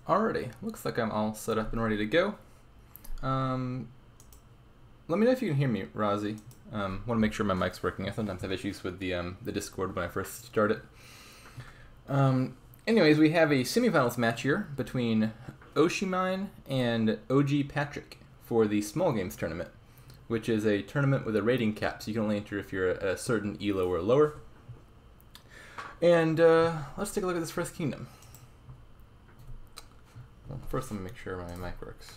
Alrighty, looks like I'm all set up and ready to go. Let me know if you can hear me, Rozzy. Want to make sure my mic's working. I sometimes have issues with the Discord when I first start it. Anyways, we have a semifinals match here between OShiimine and OG Patrik for the Small Games tournament, which is a tournament with a rating cap, so you can only enter if you're at a certain ELO or lower. And let's take a look at this first kingdom. Well, first, let me make sure my mic works.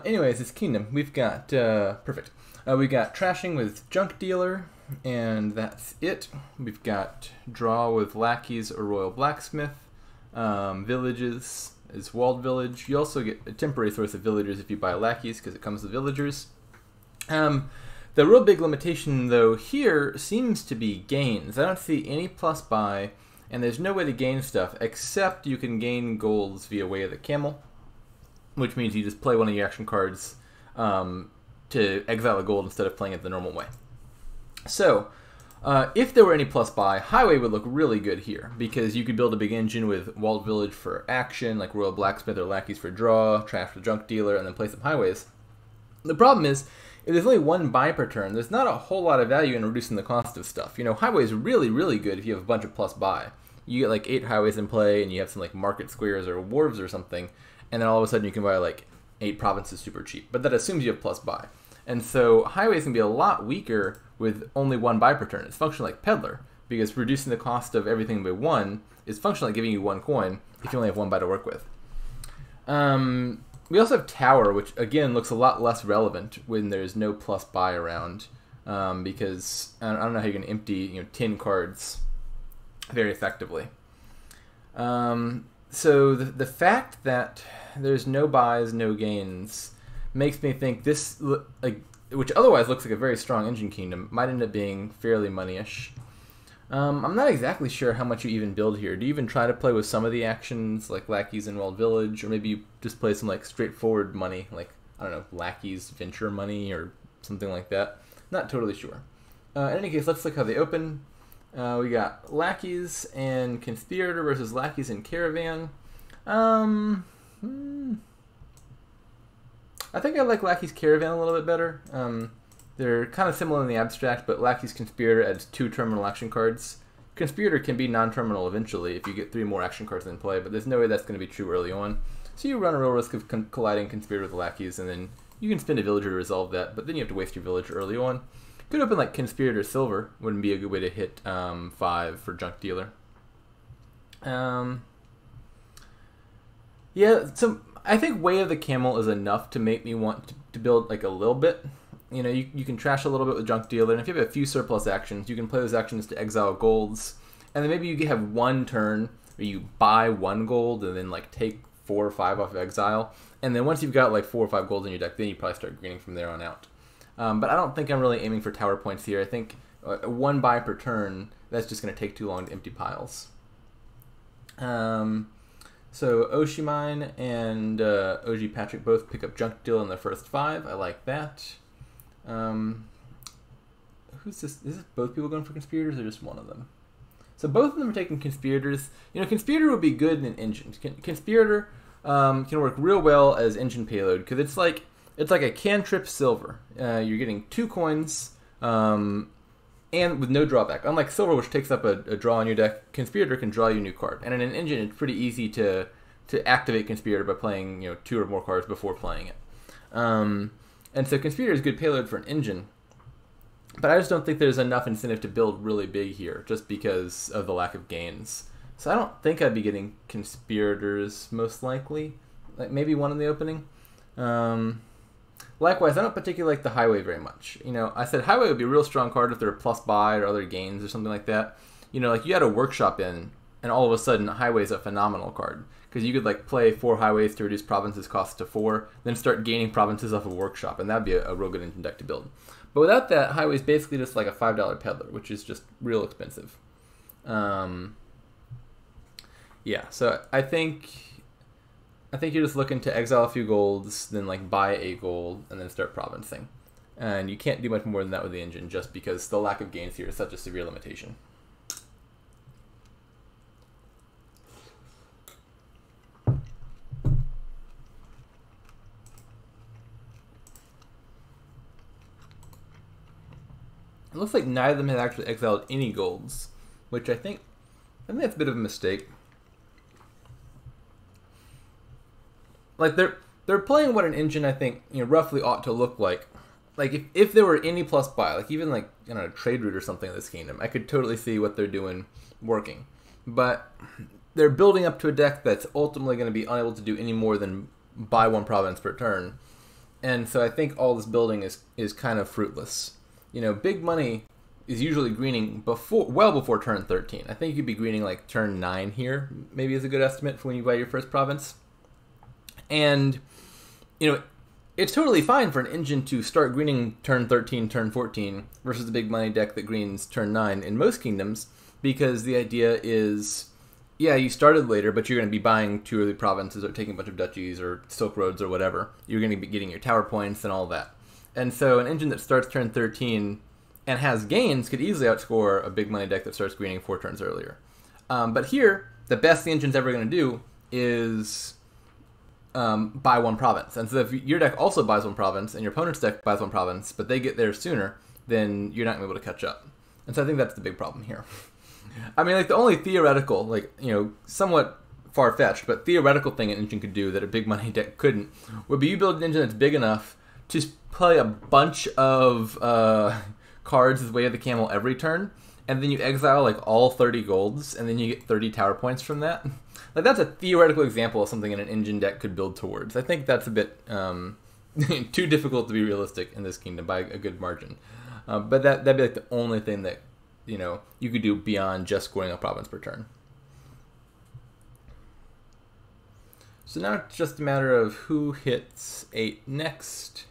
Anyways, this kingdom, we've got, perfect. We've got Trashing with Junk Dealer, and that's it. We've got Draw with Lackeys or Royal Blacksmith. Villages is Walled Village. You also get a temporary source of villagers if you buy Lackeys, because it comes with villagers. The real big limitation, though, here seems to be gains. I don't see any plus buy, and there's no way to gain stuff, except you can gain golds via Way of the Camel, which means you just play one of your action cards to exile a gold instead of playing it the normal way. So, if there were any plus buy, Highway would look really good here, because you could build a big engine with Walled Village for action, like Royal Blacksmith or Lackeys for draw, Trash for Junk Dealer, and then play some Highways. The problem is, if there's only one buy per turn, there's not a whole lot of value in reducing the cost of stuff. You know, Highway is really, really good if you have a bunch of plus buy. You get like 8 Highways in play, and you have some like market squares or wharves or something, and then all of a sudden you can buy like 8 provinces super cheap. But that assumes you have plus buy. And so Highways can be a lot weaker with only one buy per turn. It's functional like Peddler, because reducing the cost of everything by 1 is functional like giving you 1 coin if you only have 1 buy to work with. We also have Tower, which again looks a lot less relevant when there's no plus buy around, because I don't know how you can empty 10 cards very effectively. So the fact that there's no buys, no gains, makes me think this, which otherwise looks like a very strong engine kingdom, might end up being fairly money-ish. I'm not exactly sure how much you even build here. Do you even try to play with some of the actions, like Lackeys and Walled Village, or maybe you just play some like straightforward money, like, I don't know, Lackeys Venture money or something like that? Not totally sure. In any case, let's look how they open. We got Lackeys and Conspirator versus Lackeys and Caravan. I think I like Lackeys Caravan a little bit better. They're kind of similar in the abstract, but Lackeys Conspirator adds 2 terminal action cards. Conspirator can be non-terminal eventually if you get 3 more action cards in play, but there's no way that's going to be true early on. So you run a real risk of colliding Conspirator with Lackeys, and then you can spend a villager to resolve that, but then you have to waste your villager early on. Could open like Conspirator Silver, wouldn't be a good way to hit 5 for Junk Dealer. Yeah, so I think Way of the Camel is enough to make me want to build like a little bit. You know, you can trash a little bit with Junk Dealer, and if you have a few surplus actions, you can play those actions to exile golds, and then maybe you have one turn where you buy 1 gold and then like take 4 or 5 off of exile, and then once you've got like 4 or 5 golds in your deck, then you probably start greening from there on out. But I don't think I'm really aiming for tower points here. I think 1 buy per turn, that's just going to take too long to empty piles. So OShiimine and OG Patrik both pick up Junk Dealer in the first 5. I like that. Who's this? Is this both people going for Conspirators or just one of them? So both of them are taking Conspirators. You know, Conspirator would be good in an engine. Conspirator can work real well as engine payload, because it's like a cantrip silver. You're getting 2 coins and with no drawback. Unlike silver, which takes up a draw on your deck, Conspirator can draw you a new card. And in an engine, it's pretty easy to activate Conspirator by playing 2 or more cards before playing it. And so Conspirator is good payload for an engine, but I just don't think there's enough incentive to build really big here, just because of the lack of gains. So I don't think I'd be getting Conspirators, most likely. Like maybe one in the opening. Likewise, I don't particularly like the Highway very much. You know, I said Highway would be a real strong card if there were plus buy or other gains or something like that. You know, like you had a workshop in, and all of a sudden Highway is a phenomenal card, because you could like play 4 Highways to reduce provinces cost to 4, then start gaining provinces off of workshop, and that'd be a real good engine deck to build. But without that, Highway is basically just like a $5 Peddler, which is just real expensive. Yeah, so I think you're just looking to exile a few golds, then like buy a gold, and then start provincing. And you can't do much more than that with the engine just because the lack of gains here is such a severe limitation. It looks like neither of them have actually exiled any golds, which I think that's a bit of a mistake. Like they're playing what an engine I think roughly ought to look like. Like if there were any plus buy, like even like a trade route or something in this kingdom, I could totally see what they're doing working. But they're building up to a deck that's ultimately going to be unable to do any more than buy one province per turn, and so I think all this building is kind of fruitless. Big money is usually greening well before turn 13. I think you'd be greening like turn 9 here, maybe is a good estimate for when you buy your first province. And, it's totally fine for an engine to start greening turn 13, turn 14 versus the big money deck that greens turn 9 in most kingdoms, because the idea is, yeah, you started later, but you're going to be buying 2 early provinces or taking a bunch of duchies or Silk Roads or whatever. You're going to be getting your tower points and all that. And so an engine that starts turn 13 and has gains could easily outscore a big money deck that starts greening 4 turns earlier. But here, the best the engine's ever going to do is buy 1 province. And so if your deck also buys 1 province and your opponent's deck buys 1 province, but they get there sooner, then you're not going to be able to catch up. And so I think that's the big problem here. I mean, like the only theoretical, somewhat far-fetched, but theoretical thing an engine could do that a big money deck couldn't would be you build an engine that's big enough to play a bunch of cards as Way of the Camel every turn, and then you exile like all 30 golds, and then you get 30 tower points from that. Like that's a theoretical example of something an engine deck could build towards. I think that's a bit too difficult to be realistic in this kingdom by a good margin. But that'd be like the only thing that you could do beyond just scoring a province per turn. So now it's just a matter of who hits 8 next.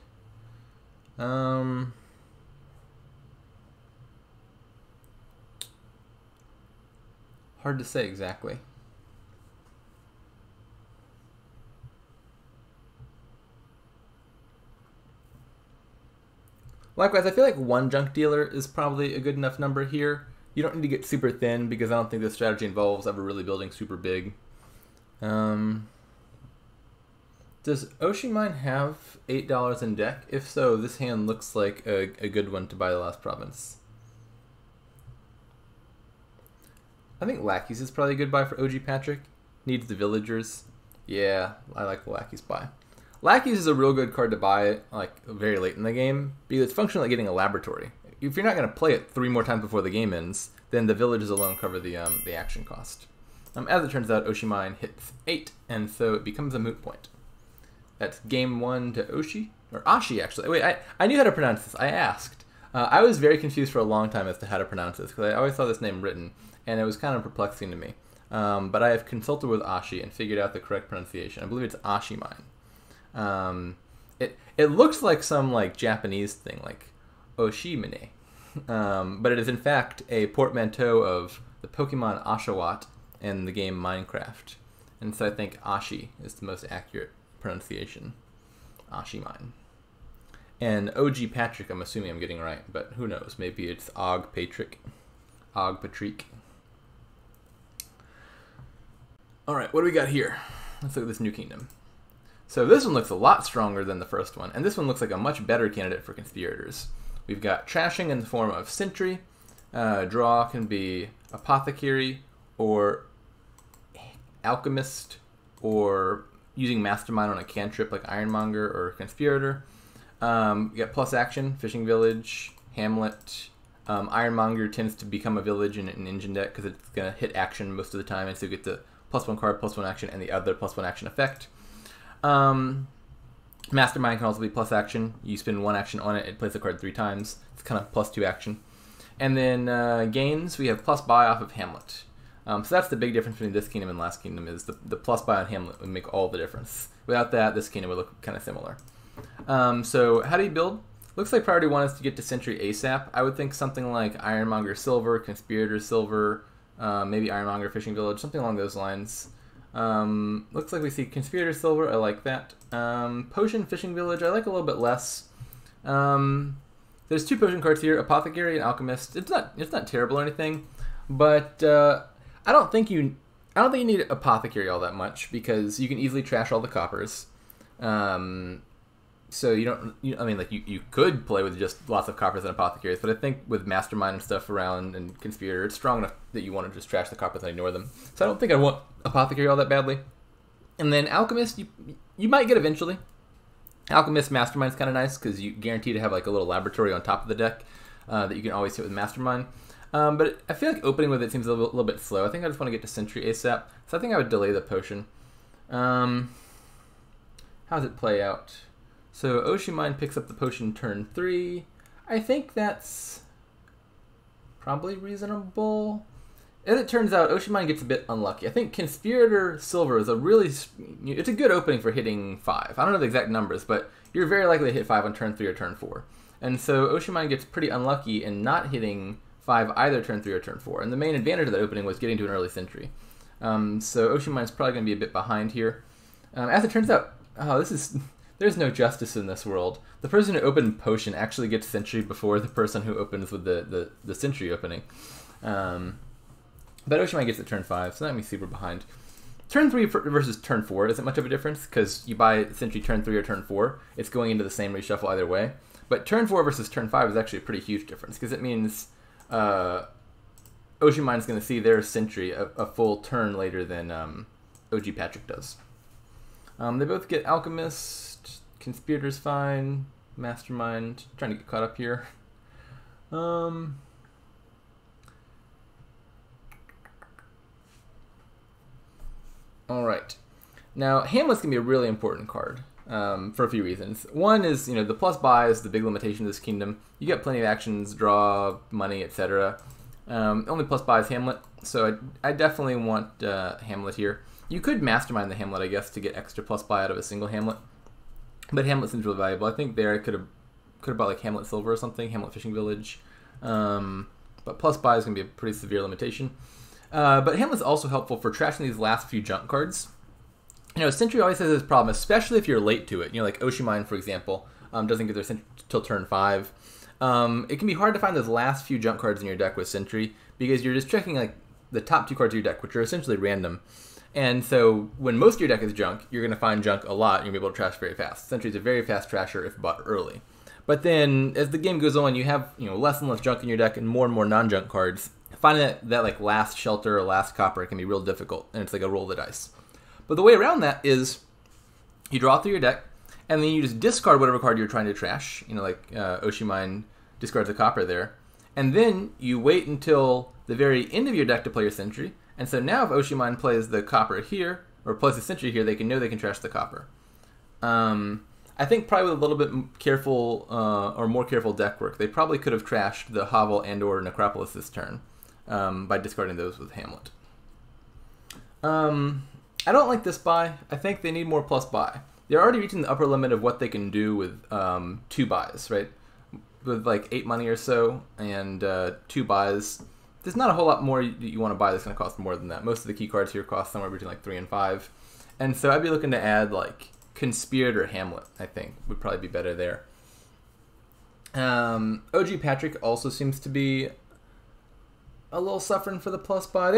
Hard to say exactly. Likewise, I feel like 1 junk dealer is probably a good enough number here. You don't need to get super thin because I don't think this strategy involves ever really building super big. Does oshiimine have $8 in deck? If so, this hand looks like a good one to buy the last province. I think Lackeys is probably a good buy for OG Patrik. Needs the villagers. Yeah, I like the Lackeys buy. Lackeys is a real good card to buy like very late in the game because it's functionally like getting a laboratory. If you're not going to play it 3 more times before the game ends, then the villages alone cover the action cost. As it turns out, oshiimine hits 8, and so it becomes a moot point. That's game 1 to Oshi, or Ashi actually. Wait, I knew how to pronounce this. I asked. I was very confused for a long time as to how to pronounce this because I always saw this name written, and it was kind of perplexing to me. But I have consulted with Ashi and figured out the correct pronunciation. I believe it's oshiimine. It looks like some like Japanese thing, like oshiimine, but it is in fact a portmanteau of the Pokemon Oshawott and the game Minecraft, and so I think Ashi is the most accurate pronunciation. Oshiimine. And OG Patrik, I'm assuming I'm getting right, but who knows? Maybe it's OG Patrik. OG Patrik. All right, what do we got here? Let's look at this new kingdom. So this one looks a lot stronger than the first one, and this one looks like a much better candidate for conspirators. We've got trashing in the form of Sentry. Draw can be Apothecary, or Alchemist, or using Mastermind on a cantrip like Ironmonger or Conspirator. You got plus action, Fishing Village, Hamlet. Ironmonger tends to become a village in an engine deck because it's going to hit action most of the time, and so you get the +1 card, +1 action, and the other +1 action effect. Mastermind can also be plus action. You spend 1 action on it, it plays the card 3 times. It's kind of +2 action. And then gains, we have plus buy off of Hamlet. So that's the big difference between this kingdom and last kingdom, is the plus buy on Hamlet would make all the difference. Without that, this kingdom would look kind of similar. So how do you build? Looks like priority 1 is to get to Sentry ASAP. I would think something like Ironmonger Silver, Conspirator Silver, maybe Ironmonger Fishing Village, something along those lines. Looks like we see Conspirator Silver, I like that. Potion Fishing Village, I like a little bit less. There's 2 potion cards here, Apothecary and Alchemist. It's not terrible or anything, but I don't think you need Apothecary all that much because you can easily trash all the coppers. So you could play with just lots of coppers and Apothecaries, but I think with Mastermind and stuff around and Conspirator, it's strong enough that you want to just trash the coppers and ignore them. So I don't think I want Apothecary all that badly. And then Alchemist, you might get eventually. Alchemist Mastermind's kind of nice because you guarantee to have like a little laboratory on top of the deck that you can always hit with Mastermind. But I feel like opening with it seems a little bit slow. I think I just want to get to Sentry ASAP, so I think I would delay the potion. How does it play out? So Oshiimine picks up the potion turn 3. I think that's probably reasonable. As it turns out, Oshiimine gets a bit unlucky. I think Conspirator Silver is it's a good opening for hitting 5. I don't know the exact numbers, but you're very likely to hit 5 on turn 3 or turn 4. And so Oshiimine gets pretty unlucky in not hitting 5 either turn 3 or turn 4. And the main advantage of that opening was getting to an early Sentry. So Oshiimine's probably going to be a bit behind here. As it turns out, there's no justice in this world. The person who opened Potion actually gets Sentry before the person who opens with the Sentry opening. But Oshiimine gets it turn 5, so that means super behind. Turn 3 versus turn 4 isn't much of a difference, because you buy Sentry turn 3 or turn 4, it's going into the same reshuffle either way. But turn 4 versus turn 5 is actually a pretty huge difference, because it means Oshiimine's going to see their Sentry a full turn later than OG Patrik does. They both get Alchemist, Conspirator's fine, Mastermind, trying to get caught up here. Alright. Now, Hamlet's going to be a really important card for a few reasons. One is, the plus buy is the big limitation of this kingdom. You get plenty of actions, draw, money, etc. Only plus buy is Hamlet, so I definitely want Hamlet here. You could Mastermind the Hamlet, I guess, to get extra plus buy out of a single Hamlet. But Hamlet seems really valuable. I think there I could have bought like Hamlet Silver or something, Hamlet Fishing Village. But plus buy is going to be a pretty severe limitation. But Hamlet's also helpful for trashing these last few junk cards. Sentry always has this problem, especially if you're late to it. Like Oshiimine, for example, doesn't get their Sentry till turn 5. It can be hard to find those last few junk cards in your deck with Sentry, because you're just checking like the top 2 cards of your deck, which are essentially random. And so when most of your deck is junk, you're going to find junk a lot, and you're going to be able to trash very fast. Sentry's a very fast trasher if bought early. But then, as the game goes on, you have less and less junk in your deck and more non-junk cards. Finding that like last shelter or last copper can be real difficult, and it's like a roll of the dice. But the way around that is you draw through your deck, and then you just discard whatever card you're trying to trash. Like Oshiimine discards a copper there. And then you wait until the very end of your deck to play your Sentry. And so now if Oshiimine plays the copper here, or plays the Sentry here, they can know they can trash the copper. I think probably with a little bit careful or more careful deck work, they probably could have trashed the Hovel and or Necropolis this turn by discarding those with Hamlet. I don't like this buy. I think they need more plus buy. They're already reaching the upper limit of what they can do with 2 buys, right? With like 8 money or so and 2 buys. There's not a whole lot more you want to buy that's going to cost more than that. Most of the key cards here cost somewhere between like 3 and 5. And so I'd be looking to add like Conspirator Hamlet, I think, would probably be better there. OG Patrik also seems to be a little suffering for the plus buy.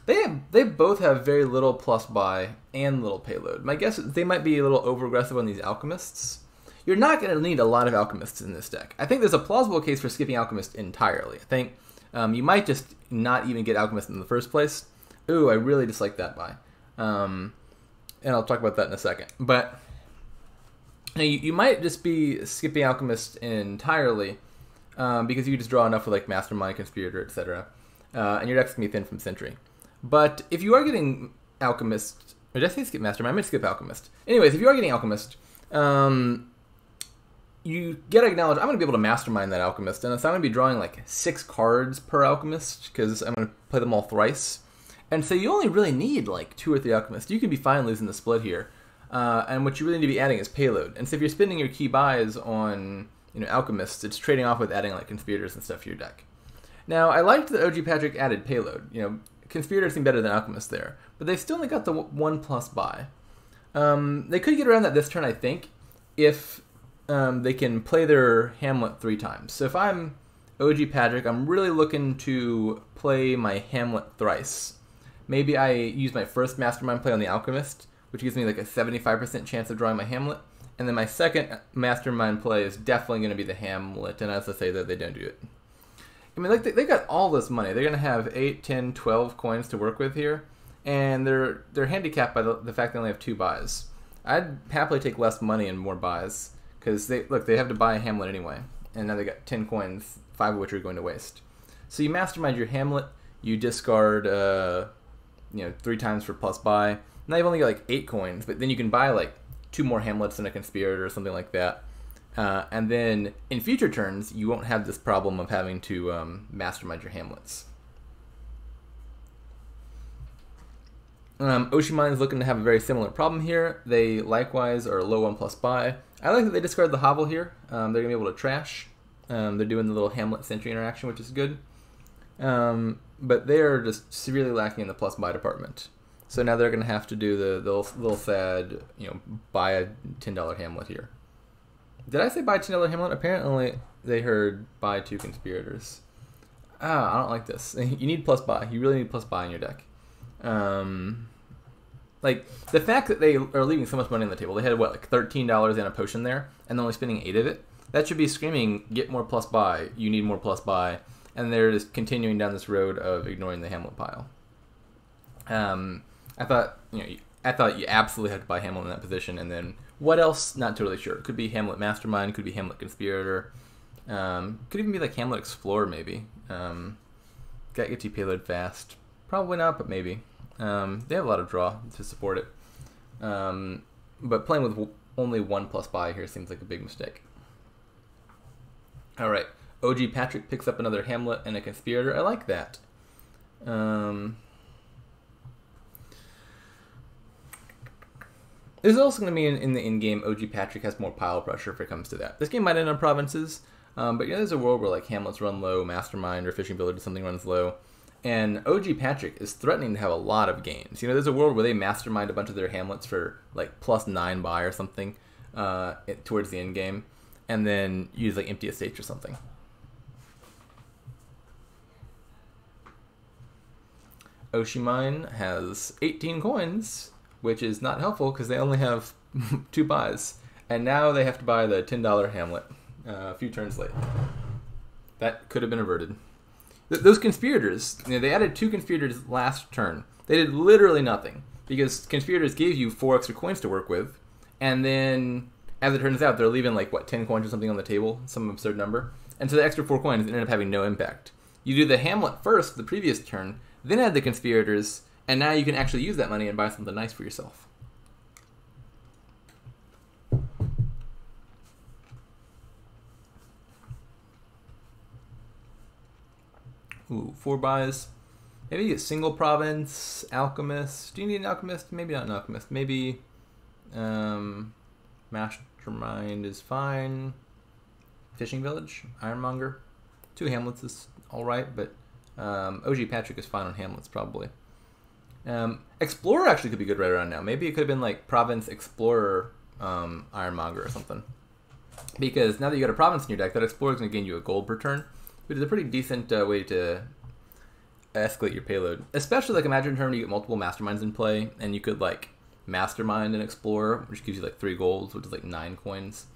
They both have very little plus buy and little payload. My guess is they might be a little over aggressive on these Alchemists. You're not going to need a lot of Alchemists in this deck. I think there's a plausible case for skipping Alchemist entirely. I think you might just not even get Alchemist in the first place. Ooh, I really dislike that buy. And I'll talk about that in a second. But you might just be skipping Alchemist entirely because you just draw enough with like Mastermind, Conspirator, etc. And your deck's going to be thin from Sentry. But if you are getting Alchemist, or did I say skip Mastermind? I might skip Alchemist. Anyways, if you are getting Alchemist, you get to acknowledge I'm going to be able to Mastermind that Alchemist, and so I'm going to be drawing like 6 cards per Alchemist because I'm going to play them all thrice. And so you only really need like 2 or 3 Alchemists. You could be fine losing the split here. And what you really need to be adding is payload. And so if you're spending your key buys on Alchemists, it's trading off with adding like Conspirators and stuff to your deck. Now, I liked that OG Patrik added payload. Conspirators seem better than Alchemists there. But they've still only got the 1+ buy. They could get around that this turn, I think, if they can play their Hamlet 3 times. So if I'm OG Patrik, I'm really looking to play my Hamlet thrice. Maybe I use my first Mastermind play on the Alchemist, which gives me like a 75% chance of drawing my Hamlet. And then my second Mastermind play is definitely going to be the Hamlet, and I have to say that they don't do it. I mean, like they got all this money. They're going to have 8, 10, 12 coins to work with here, and they're handicapped by the fact they only have 2 buys. I'd happily take less money and more buys, because they have to buy a Hamlet anyway, and now they got 10 coins, 5 of which are going to waste. So you Mastermind your Hamlet, you discard 3 times for plus buy. Now you've only got like 8 coins, but then you can buy like 2 more Hamlets and a Conspirator or something like that. And then in future turns, you won't have this problem of having to Mastermind your Hamlets. OShiimine is looking to have a very similar problem here. They likewise are low on plus buy. I like that they discard the Hovel here. They're going to be able to trash. They're doing the little Hamlet Sentry interaction, which is good. But they are just severely lacking in the plus buy department. So now they're going to have to do the little sad, buy a $10 Hamlet here. Did I say buy $10 Hamlet? Apparently they heard buy 2 Conspirators. I don't like this. You need plus buy. You really need plus buy in your deck. Like, the fact that they are leaving so much money on the table. They had, what, like $13 in a potion there, and they're only spending 8 of it? That should be screaming, get more plus buy. You need more plus buy. And they're just continuing down this road of ignoring the Hamlet pile. I thought you absolutely had to buy Hamlet in that position, and then what else? Not totally sure. Could be Hamlet Mastermind, could be Hamlet Conspirator, could even be like Hamlet Explorer maybe. Gotta get you payload fast. Probably not, but maybe. They have a lot of draw to support it. But playing with only 1 plus buy here seems like a big mistake. All right, OG Patrik picks up another Hamlet and a Conspirator. I like that. There's also going to be in the in-game, OG Patrik has more pile pressure if it comes to that. This game might end on provinces, but there's a world where like Hamlets run low, Mastermind or Fishing Village or something runs low, and OG Patrik is threatening to have a lot of games. There's a world where they Mastermind a bunch of their Hamlets for like plus 9 buy or something towards the end game, and then use like Empty Estates or something. OShiimine has 18 coins, which is not helpful because they only have 2 buys. And now they have to buy the $10 Hamlet a few turns late. That could have been averted. Those Conspirators, they added 2 Conspirators last turn. They did literally nothing because Conspirators gave you 4 extra coins to work with, and then, as it turns out, they're leaving like, 10 coins or something on the table, some absurd number. And so the extra 4 coins ended up having no impact. You do the Hamlet first, the previous turn, then add the Conspirators, and now you can actually use that money and buy something nice for yourself. Ooh, 4 buys. Maybe you get Single Province, Alchemist. Do you need an Alchemist? Maybe not an Alchemist. Maybe Mastermind is fine. Fishing Village, Ironmonger. 2 Hamlets is alright, but OG Patrik is fine on Hamlets probably. Explorer actually could be good right around now. Maybe it could have been like Province Explorer Ironmonger or something. Because now that you got a Province in your deck, that Explorer is going to gain you a gold per turn, which is a pretty decent way to escalate your payload. Especially like imagine a turn you get multiple Masterminds in play, and you could like Mastermind an Explorer, which gives you like 3 golds, which is like 9 coins.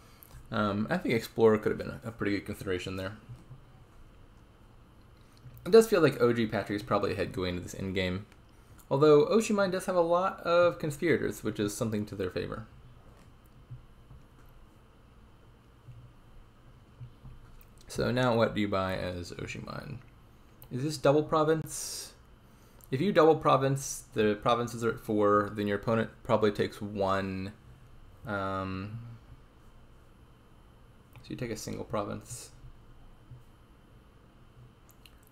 I think Explorer could have been a pretty good consideration there. It does feel like OG Patrik is probably ahead going into this endgame. Although OShiimine does have a lot of Conspirators, which is something to their favor. So now what do you buy as OShiimine? Is this double province? If you double province, the provinces are at 4, then your opponent probably takes 1. So you take a single province.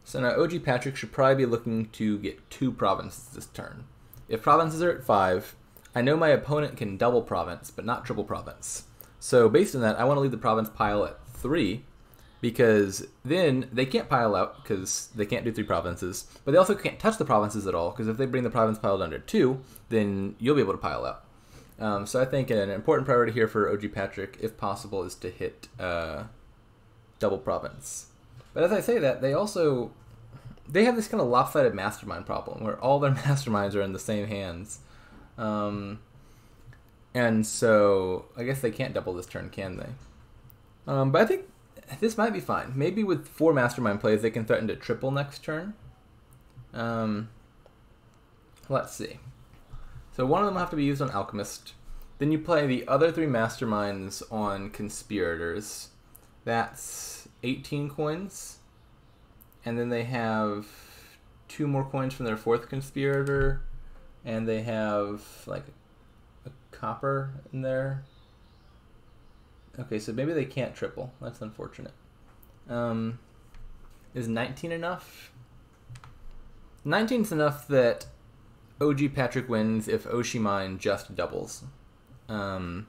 So now OG Patrik should probably be looking to get 2 provinces this turn. If provinces are at 5, I know my opponent can double province, but not triple province. So based on that, I want to leave the province pile at 3, because then they can't pile out because they can't do 3 provinces, but they also can't touch the provinces at all, because if they bring the province pile down to 2, then you'll be able to pile out. So I think an important priority here for OG Patrik, if possible, is to hit double province. But as I say that, they have this kind of lopsided mastermind problem where all their masterminds are in the same hands. And so I guess they can't double this turn, can they? But I think this might be fine. Maybe with 4 mastermind plays, they can threaten to triple next turn. Let's see. So one of them will have to be used on Alchemist. Then you play the other 3 masterminds on Conspirators. That's 18 coins. And then they have 2 more coins from their 4th Conspirator. And they have like a copper in there. Okay, so maybe they can't triple. That's unfortunate. Is 19 enough? 19's enough that OG Patrik wins if oshiimine just doubles. So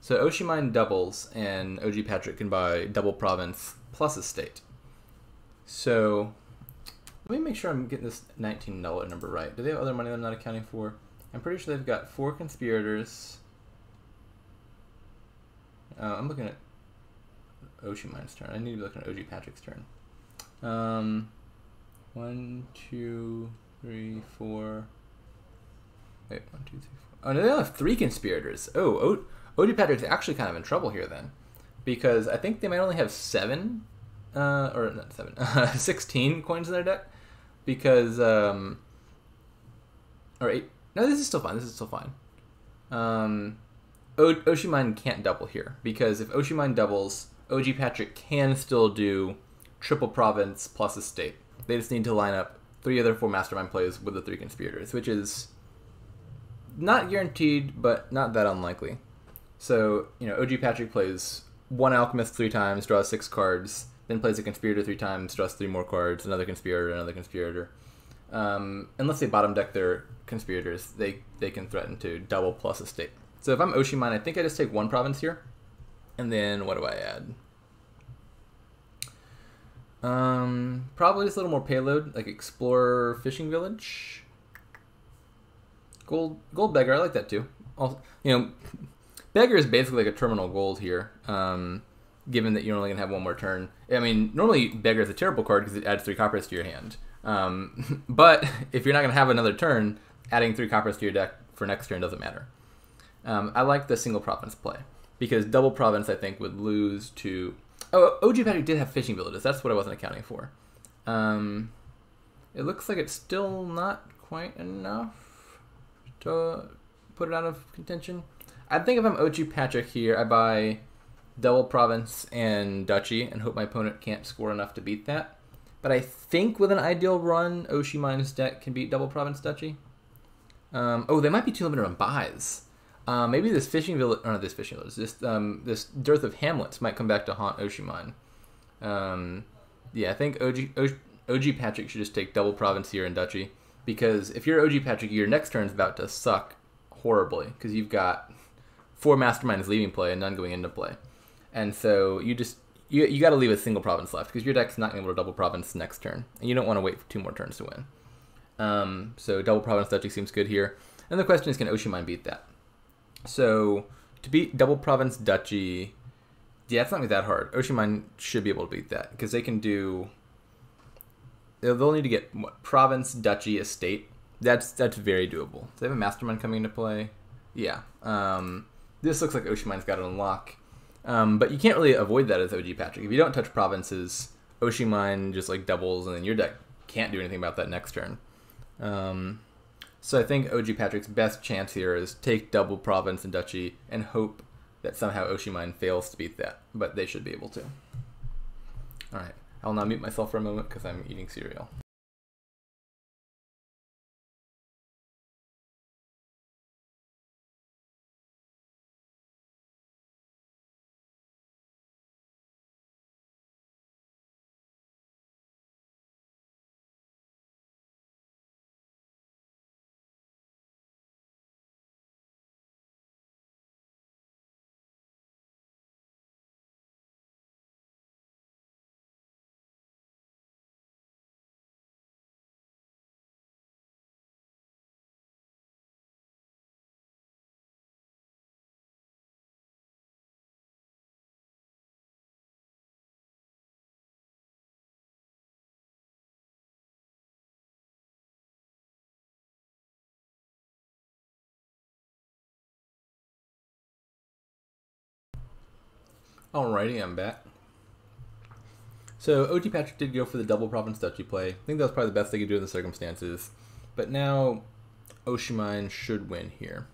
oshiimine doubles, and OG Patrik can buy double province plus estate. So let me make sure I'm getting this $19 number right. Do they have other money that I'm not accounting for? I'm pretty sure they've got 4 Conspirators. I'm looking at oshiimine's turn. I need to be looking at OG Patrik's turn. 1, 2, 3, 4. Wait, 1, 2, 3, 4. Oh, no, they only have 3 Conspirators. Oh, OG Patrik's actually kind of in trouble here then, because I think they might only have 7, or not 7, 16 coins in their deck, because or 8. No, this is still fine. This is still fine. oshiimine can't double here, because if oshiimine doubles, OG Patrik can still do triple province plus estate. They just need to line up 3 other 4 mastermind plays with the 3 Conspirators, which is not guaranteed, but not that unlikely. So, OG Patrik plays 1 Alchemist 3 times, draws 6 cards, then plays a Conspirator 3 times, draws 3 more cards, another Conspirator. Unless they bottom deck their Conspirators, they can threaten to double plus estate. So if I'm oshiimine, I think I just take 1 province here. And then what do I add? Probably just a little more payload, like Explorer Fishing Village. Gold Beggar, I like that too. Also, Beggar is basically like a terminal gold here, given that you're only going to have 1 more turn. I mean, normally Beggar is a terrible card because it adds 3 coppers to your hand. But if you're not going to have another turn, adding 3 coppers to your deck for next turn doesn't matter. I like the single province play, because double province, I think, would lose to... Oh, OG Patrik did have fishing villages. That's what I wasn't accounting for. It looks like it's still not quite enough to put it out of contention. I think if I'm OG Patrik here, I buy double province and duchy and hope my opponent can't score enough to beat that. But I think with an ideal run, oshiimine's deck can beat double province duchy. They might be too limited on buys. Maybe this fishing village, or not this fishing village, this dearth of hamlets might come back to haunt oshiimine. Yeah, I think OG Patrik should just take double province here and duchy, because if you're OG Patrik, your next turn is about to suck horribly, because you've got 4 masterminds leaving play and none going into play, and so you got to leave a single province left, because your deck's not going to be able to double province next turn, and you don't want to wait for 2 more turns to win. So double province duchy seems good here, and the question is, can oshiimine beat that? So, to beat double province duchy, yeah, it's not going to be that hard. oshiimine should be able to beat that, because they can do... They'll need to get, province, duchy, estate. That's very doable. Do they have a mastermind coming into play? Yeah. This looks like oshiimine's got it on lock. But you can't really avoid that as OG Patrik. If you don't touch provinces, oshiimine just doubles, and then your deck can't do anything about that next turn. So I think OG Patrik's best chance here is take double province and duchy and hope that somehow oshiimine fails to beat that, but they should be able to. Alright, I'll now mute myself for a moment because I'm eating cereal. Alrighty, I'm back. So OG Patrik did go for the double province duchy play. I think that was probably the best they could do in the circumstances. But now oshiimine should win here.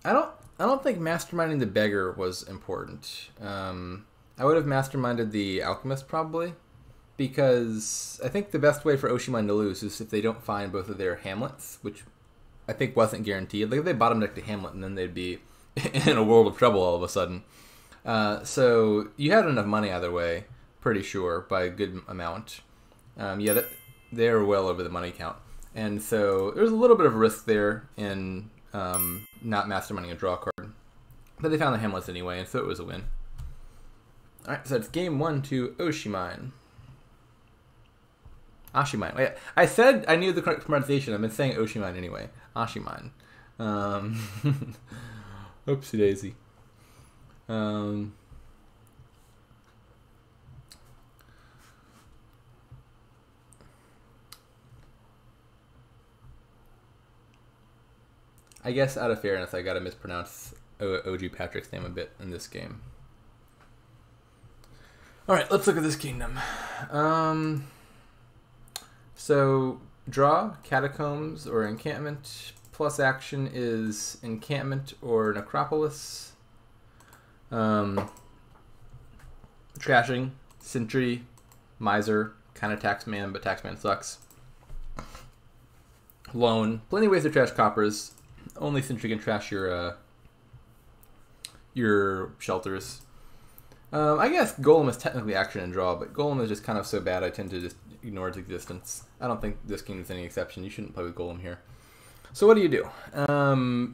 I don't think masterminding the beggar was important. I would have masterminded the alchemist probably, because I think the best way for oshiimine to lose is if they don't find both of their hamlets, which I think wasn't guaranteed. Like if they bottom decked a hamlet, and then they'd be in a world of trouble all of a sudden. So you had enough money either way, pretty sure, by a good amount. Yeah, they're well over the money count. And so there was a little bit of risk there in not masterminding a draw card. But they found the hamlets anyway, and so it was a win. Alright, so it's game 1 to oshiimine. Oshiimine. Wait, I said I knew the correct pronunciation. I've been saying oshiimine anyway. Oshiimine. Oopsie daisy. I guess out of fairness, I gotta mispronounce OG Patrik's name a bit in this game. Alright, let's look at this kingdom. So, draw, catacombs, or encampment, plus action is encampment or necropolis. Trashing, sentry, miser, kind of taxman, but taxman sucks. Loan, plenty of ways to trash coppers. Only sentry can trash your shelters. I guess Golem is technically action and draw, but Golem is just kind of so bad I tend to just ignore its existence. I don't think this game is any exception. You shouldn't play with Golem here. So what do you do?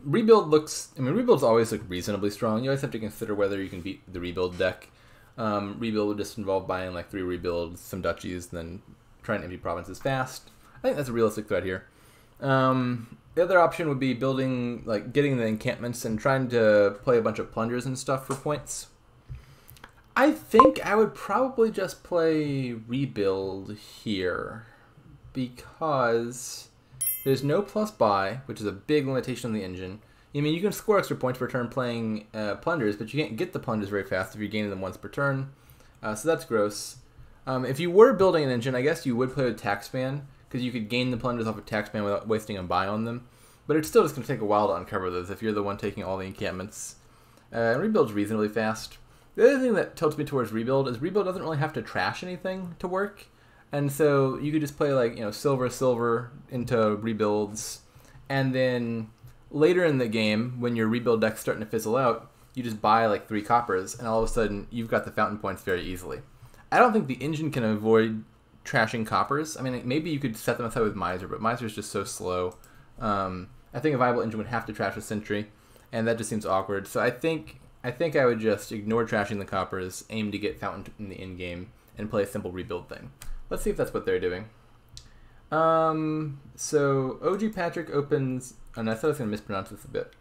Rebuild looks... I mean, rebuilds always look reasonably strong. You always have to consider whether you can beat the rebuild deck. Rebuild would just involve buying like 3 rebuilds, some duchies, and then trying to empty provinces fast. I think that's a realistic threat here. The other option would be building, like, getting the encampments and trying to play a bunch of plungers and stuff for points. I think I would probably just play rebuild here, because there's no plus buy, which is a big limitation on the engine. I mean, you can score extra points per turn playing plungers, but you can't get the plungers very fast if you're gaining them once per turn. So that's gross. If you were building an engine, I guess you would play with taxman, because you could gain the plungers off of taxman without wasting a buy on them. But it's still just going to take a while to uncover those if you're the one taking all the encampments. Rebuild's reasonably fast. The other thing that tilts me towards rebuild is rebuild doesn't really have to trash anything to work. And so you could just play like, silver into rebuilds. And then later in the game, when your rebuild deck's starting to fizzle out, you just buy like 3 coppers, and all of a sudden you've got the fountain points very easily. I don't think the engine can avoid trashing coppers. I mean, maybe you could set them aside with miser, but miser is just so slow. I think a viable engine would have to trash a sentry, and that just seems awkward. So I think I would just ignore trashing the coppers, aim to get fountain in the end game, and play a simple rebuild thing. Let's see if that's what they're doing. So OG Patrik opens, and I thought I was going to mispronounce this a bit,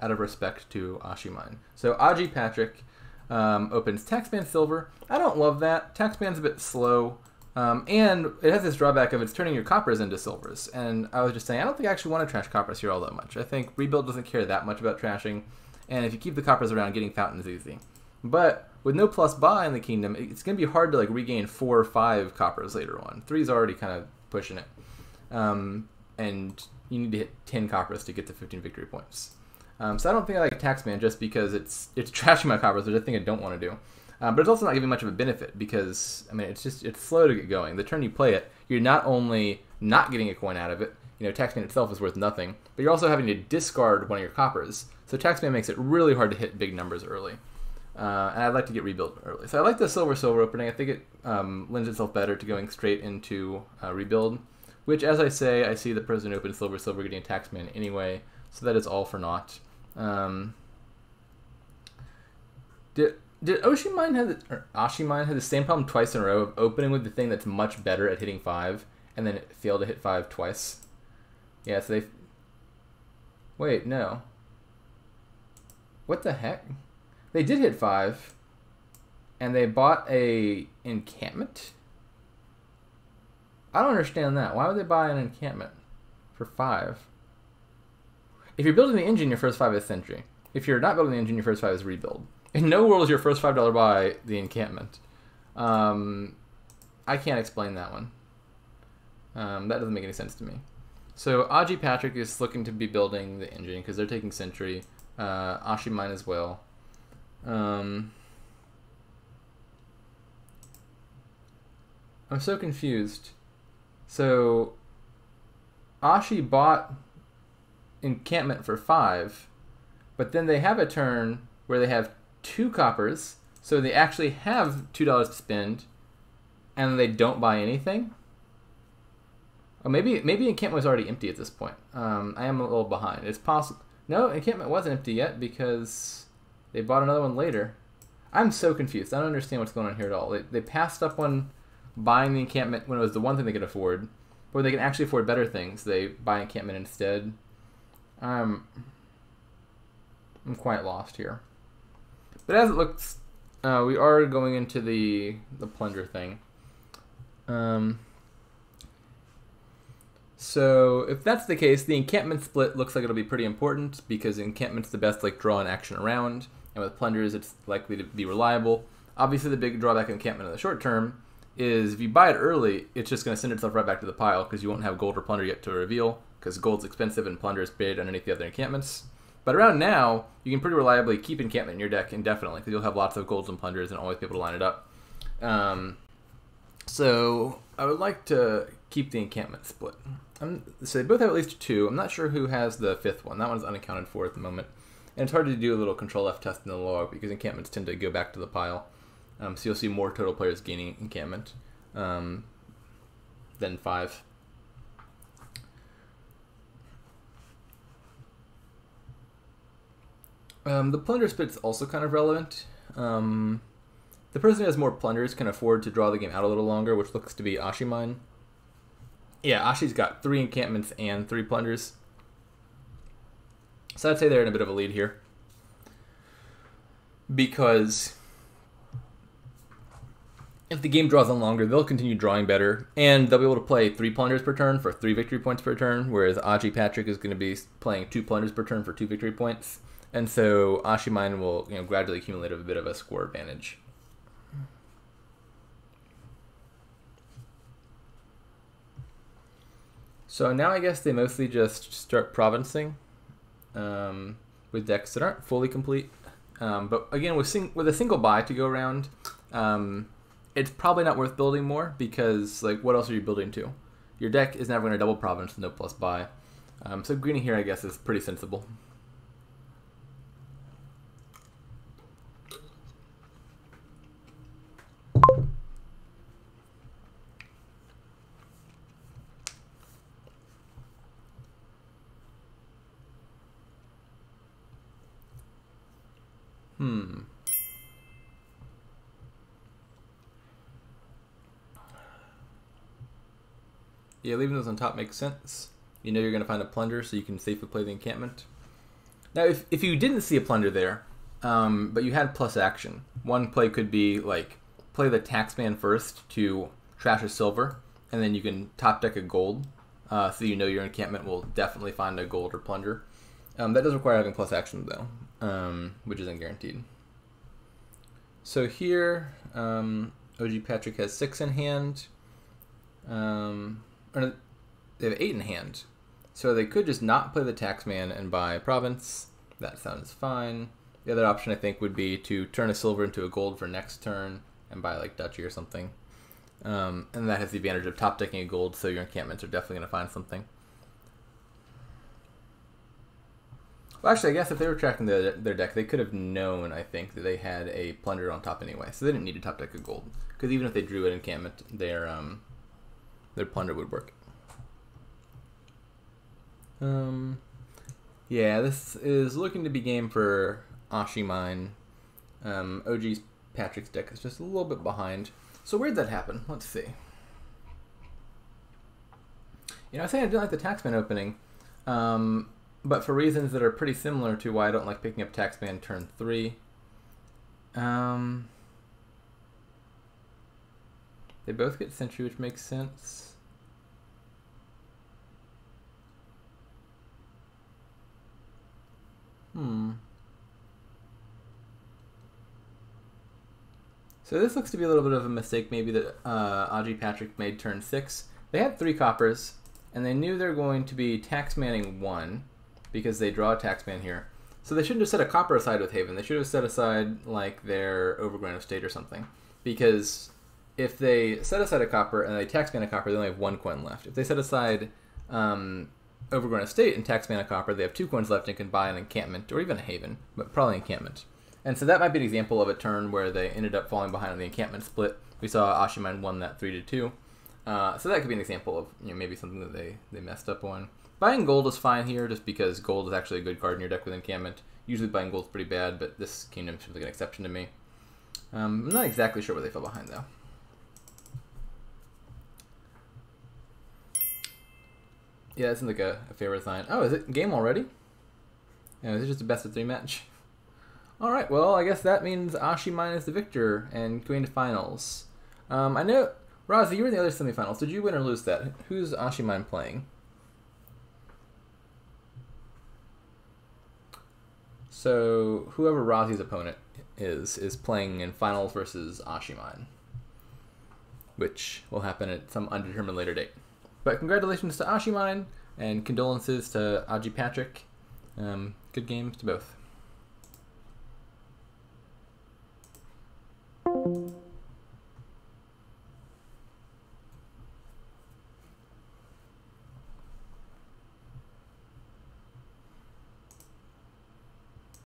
out of respect to oshiimine. So OG Patrik opens Taxman Silver. I don't love that. Taxman's a bit slow. And it has this drawback of it's turning your coppers into silvers. And I was just saying, I don't think I actually want to trash coppers here all that much. I think rebuild doesn't care that much about trashing. And if you keep the coppers around, getting fountain is easy. But with no plus buy in the kingdom, it's going to be hard to like regain 4 or 5 coppers later on. 3's already kind of pushing it. And you need to hit 10 coppers to get to 15 victory points. So I don't think I like Taxman just because it's trashing my coppers, which I think I don't want to do. But it's also not giving much of a benefit because, I mean, it's slow to get going. The turn you play it, you're not only not getting a coin out of it, Taxman itself is worth nothing, but you're also having to discard one of your coppers. So Taxman makes it really hard to hit big numbers early. And I'd like to get rebuild early. So I like the silver opening. I think it lends itself better to going straight into rebuild, which, as I say, I see the person open silver getting a Taxman anyway, so that is all for naught. Did oshiimine have the same problem twice in a row of opening with the thing that's much better at hitting 5, and then it failed to hit 5 twice? Yeah, so wait, no. What the heck? They did hit 5, and they bought a encampment? I don't understand that. Why would they buy an encampment for 5? If you're building the engine, your first 5 is sentry. If you're not building the engine, your first 5 is rebuild. In no world is your first $5 buy the encampment. I can't explain that one. That doesn't make any sense to me. So OG Patrik is looking to be building the engine because they're taking Sentry. OShiimine as well. I'm so confused. So Oshi bought encampment for 5, but then they have a turn where they have 2 coppers, so they actually have $2 to spend, and they don't buy anything. Oh, maybe encampment was already empty at this point. I am a little behind. It's possible. No, encampment wasn't empty yet because they bought another one later. I'm so confused. I don't understand what's going on here at all. They passed up on buying the encampment when it was the one thing they could afford, but they can actually afford better things. They buy encampment instead. I'm quite lost here. But as it looks, we are going into the plunger thing. So if that's the case, the encampment split looks like it'll be pretty important because encampment's the best like draw and action around, and with plungers it's likely to be reliable. Obviously the big drawback of encampment in the short term is if you buy it early, it's just going to send itself right back to the pile because you won't have gold or plunder yet to reveal because gold's expensive and plunder is buried underneath the other encampments. But around now, you can pretty reliably keep encampment in your deck indefinitely because you'll have lots of golds and plunders and always be able to line it up. So I would like to keep the encampment split. So they both have at least 2. I'm not sure who has the 5th one. That one's unaccounted for at the moment. And it's hard to do a little control F test in the log because encampments tend to go back to the pile. So you'll see more total players gaining encampment than 5. The plunder split's also kind of relevant. The person who has more plunders can afford to draw the game out a little longer, which looks to be OShiimine. Yeah, Ashi's got 3 encampments and 3 plunders. So I'd say they're in a bit of a lead here. Because if the game draws on longer, they'll continue drawing better, and they'll be able to play 3 plunders per turn for 3 victory points per turn, whereas OG Patrik is going to be playing 2 plunders per turn for 2 victory points. And so OShiimine will gradually accumulate a bit of a score advantage. So now I guess they mostly just start provincing with decks that aren't fully complete. But again, with a single buy to go around, it's probably not worth building more because what else are you building to? Your deck is never going to double province with no plus buy. So greening here I guess is pretty sensible. Yeah, leaving those on top makes sense. You know you're going to find a plunder, so you can safely play the encampment. Now, if you didn't see a plunder there, but you had plus action, one play could be play the taxman first to trash a silver, and then you can top deck a gold, so you know your encampment will definitely find a gold or plunder. That does require having plus action though, which isn't guaranteed. So here, OG Patrik has 6 in hand. Or they have 8 in hand. So they could just not play the taxman and buy province. That sounds fine. The other option I think would be to turn a silver into a gold for next turn and buy duchy or something. And that has the advantage of top decking a gold, so your encampments are definitely going to find something. Well, actually, I guess if they were tracking their deck, they could have known, I think, that they had a plunder on top anyway. So they didn't need to top deck a gold. Because even if they drew an encampment, their plunder would work. Yeah, this is looking to be game for OShiimine. OG Patrik's deck is just a little bit behind. So where'd that happen? Let's see. I was saying I didn't like the taxman opening. But for reasons that are pretty similar to why I don't like picking up taxman turn 3. They both get sentry, which makes sense. So this looks to be a little bit of a mistake maybe that OG Patrik made turn 6. They had 3 coppers, and they knew they're going to be tax manning 1 because they draw a tax man here. So they shouldn't have set a copper aside with Haven. They should have set aside like their Overgrown Estate or something. Because if they set aside a copper and they tax man a copper, they only have 1 coin left. If they set aside Overgrown Estate and tax man a copper, they have 2 coins left and can buy an encampment or even a Haven, but probably encampment. And so that might be an example of a turn where they ended up falling behind on the encampment split. We saw oshiimine won that 3-2. So that could be an example of maybe something that they messed up on. Buying gold is fine here just because gold is actually a good card in your deck with encampment. Usually buying gold is pretty bad, but this kingdom seems like an exception to me. I'm not exactly sure where they fell behind though. Yeah, that seems like a favorite sign. Oh, is it game already? Yeah, is it just a best of 3 match? Alright, well, I guess that means oshiimine is the victor and going to finals. I know, Roz, you were in the other semifinals. Did you win or lose that? Who's oshiimine playing? So, whoever Razi's opponent is playing in finals versus oshiimine, which will happen at some undetermined later date. But congratulations to oshiimine, and condolences to OG Patrik. Good games to both.